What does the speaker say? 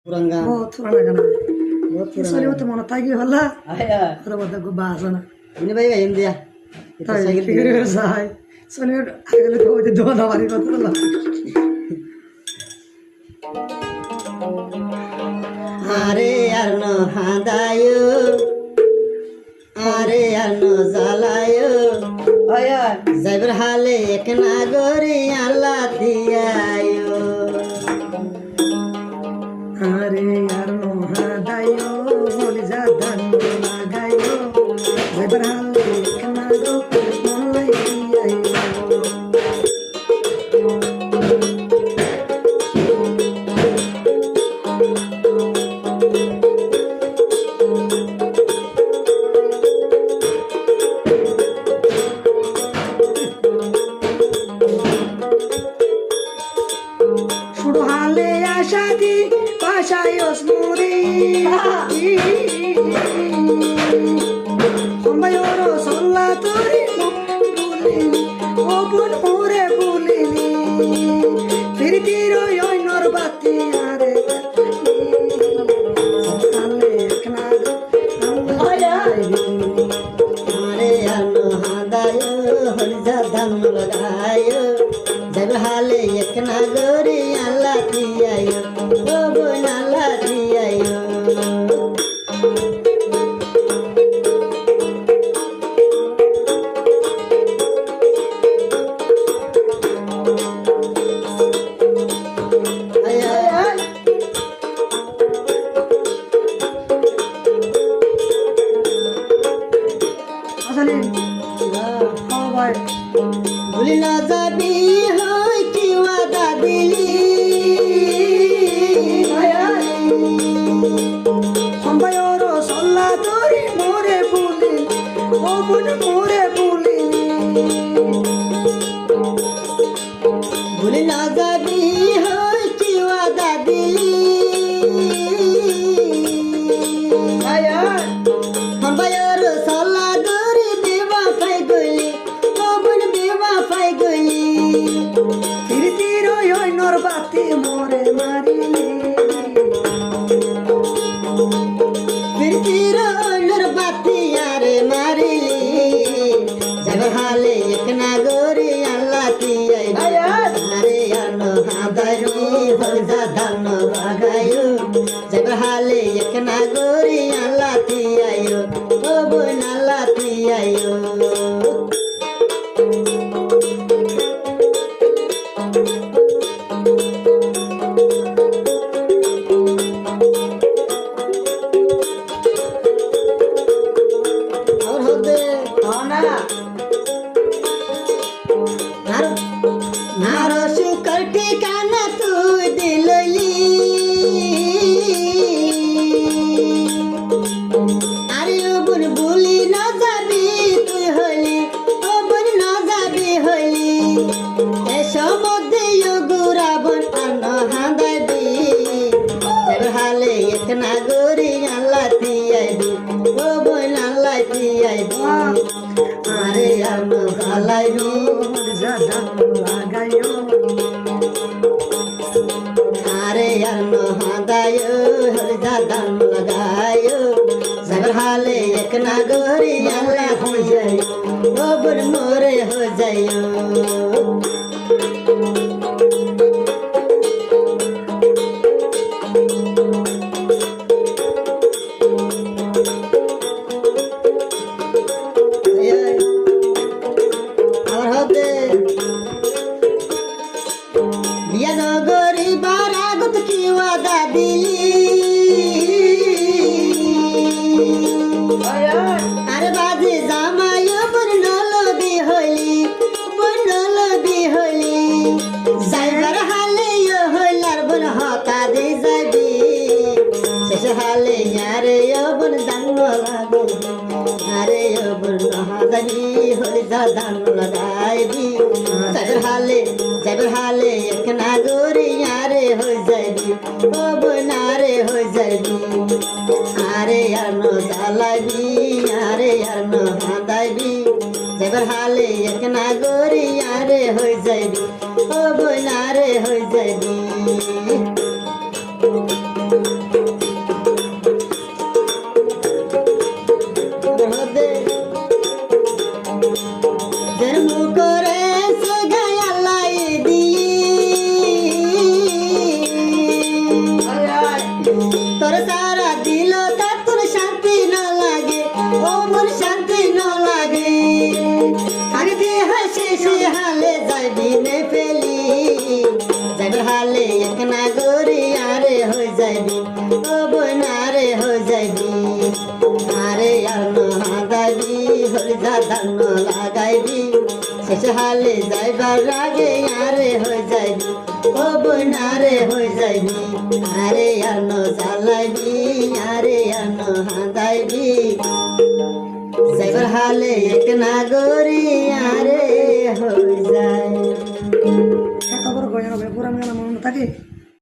पुराना बहुत पुराना गाना है। बहुत इसलिए वो तो मन ताकि होला आया तो बता को बासना ini भाई हिंदी kita ताई साइकिल फिर साई सुनिए अगले तो वो दो नवारी को तो ला अरे यार न हादायो अरे यार न जलायो आया जबर हाले एक नागोरी अल्लाह दियायो अरे यार नो हादायो बोली जा धन लगायो जबर हाले कना गो मन लई आयो শুরু হালে আশা দি পাশায় ওসমুরি সম্বায়র সল্লা তোরি বুলিনি ও বুন মোরে বুলিনি ফিরতির অইনর বাতি আরে হালে একনা अरे यार न हादायो हरिजा धन लगायो जबर हाले एक नागोरी अल्लाह दियायो ओ बोन अल्लाह दियायो আসলে ও ভাই भूली ना जाबी होय की वादा दिली সম্বায়র সল্লা তোরি মোরে বুলিনি ও বুন মোরে বুলিনি भूली ना जाबी होय की वादा दिली हम बायर साला गोरी बेवा फाई गली ओ बुन बेवा फाई गली ফিরতির অইনর বাতি মোরে মারিলে फिर तीरो नर बाती यारे मारिली जब हाले एक नागोरी अल्लाह ती आई अरे यार हादायो हरजा धन लगायो जब हाले एक नागोरी अल्लाह ती आयो ओ बोन अल्लाह ती आयो और होते ना नारो शुकर ठिकाना तू दिलली अरे ओ बुन बुली ना जाबी তুই হলি ও বুন না যাবি হলি এসব মধ্যে গুরাবন আর ন হাঁদাবি জব হালে এক নাগরি আল্লাহ দিয়াইবি ও বুন আল্লাহ দিয়াইবি আরে আর ন গালাইবি জাদা লাগায়ো अरे यार न हादायो हरजा धन लगायो जबर हाले एक नागोरी अल्लाह हो जायो ओ बुन मोरे हो जायो और होते बिया नगरी बारागत की वादा दिली अरे बाजी जामायो बनलबी होली जाइबर हाले यो होलार बन हता दे जाबी शेष हाले यारे यो बन दान लागो अरे यो बन हादाबी होली जा दान लगाइबी जबर हाले एक नागोरी यारे हो जाबी ओ बनारे हो जाबी अरे यार न जालाबी अरे यार न हादाबी जबर हाले एक नागोरी यारे हो जाबी ओ बनारे हो जाबी সারা দিল তা তোর শান্তি না লাগে ও মোর শান্তি না লাগে আরে দেহ শেষে হালে যাইবি নে ফেলি যাইবার হালে এক না গরি আরে হয়ে যাইবি ও বইনা রে হয়ে যাইবি আরে আর নহাদাবি হয়ে যা ধান লাগাইবি শেষ হালে যাইবার আগে আরে হয়ে যাইবি ও বইনা রে হয়ে যাইবি আরে আর ন জ্বালাইবি আরে আর নহাদাইবি যাইবার হালে এক না গরি আরে হয়ে যায় খবর গজানো পুরা মেলা মনে থাকে